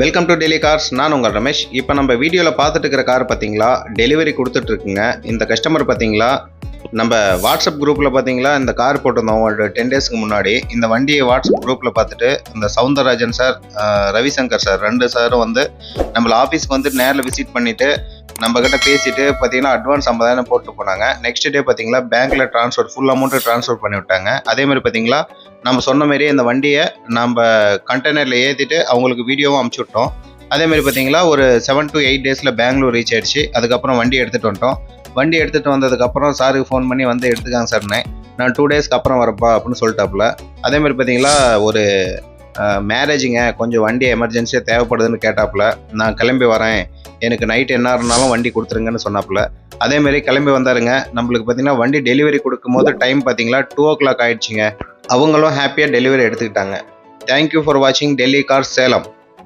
Welcome to daily cars. நான் உங்கள் ரமேஷ். இப்போ நம்ம வீடியோவில் பார்த்துட்டு இருக்கிற கார் பார்த்தீங்களா, டெலிவரி கொடுத்துட்ருக்குங்க. இந்த கஸ்டமர் பார்த்தீங்களா, நம்ம வாட்ஸ்அப் குரூப்பில் பார்த்தீங்களா இந்த கார் போட்டிருந்தோம் ஒரு 10 டேஸ்க்கு முன்னாடி. இந்த வண்டியை வாட்ஸ்அப் குரூப்பில் பார்த்துட்டு இந்த சவுந்தரராஜன் சார், ரவிசங்கர் சார் 2 சாரும் வந்து நம்மளை ஆஃபீஸ்க்கு வந்து நேரில் விசிட் பண்ணிவிட்டு நம்மக்கிட்ட பேசிட்டு பார்த்தீங்கன்னா அட்வான்ஸ் 50,000 போட்டு போனாங்க. நெக்ஸ்ட் டே பார்த்தீங்களா பேங்க்கில் ட்ரான்ஸ்ஃபர் ஃபுல் அமௌண்ட்டு ட்ரான்ஸ்ஃபர் பண்ணி விட்டாங்க. அதேமாதிரி பார்த்தீங்களா நம்ம சொன்ன மாரியே இந்த வண்டியை நம்ம கண்டெய்னரில் ஏற்றிட்டு அவங்களுக்கு வீடியோவும் அமுச்சு விட்டோம். அதேமாதிரி பார்த்தீங்களா ஒரு 7 to 8 டேஸில் பெங்களூர் ரீச் ஆயிடுச்சு. அதுக்கப்புறம் வண்டி எடுத்துகிட்டு வந்துட்டோம். வண்டி எடுத்துகிட்டு வந்ததுக்கப்புறம் சாருக்கு ஃபோன் பண்ணி வந்து எடுத்துக்காங்க சார்னே, நான் 2 டேஸ்க்கு அப்புறம் வரப்பா அப்படின்னு சொல்லிட்டாப்புல. அதேமாதிரி பார்த்தீங்களா ஒரு மேரேஜுங்க, கொஞ்சம் வண்டி எமர்ஜென்சியாக தேவைப்படுதுன்னு கேட்டாப்புல. நான் கிளம்பி வரேன், எனக்கு நைட் என்ன இருந்தாலும் வண்டி கொடுத்துருங்கன்னு சொன்னாப்புல. அதேமாரி கிளம்பி வந்தாருங்க. நம்மளுக்கு பார்த்தீங்கன்னா வண்டி டெலிவரி கொடுக்கும்போது டைம் பார்த்தீங்களா 2 o'clock ஆகிடுச்சிங்க. அவங்களும் ஹாப்பியாக டெலிவரி எடுத்துக்கிட்டாங்க. தேங்க்யூ ஃபார் வாட்சிங் டெல்லி கார்ஸ் சேலம்.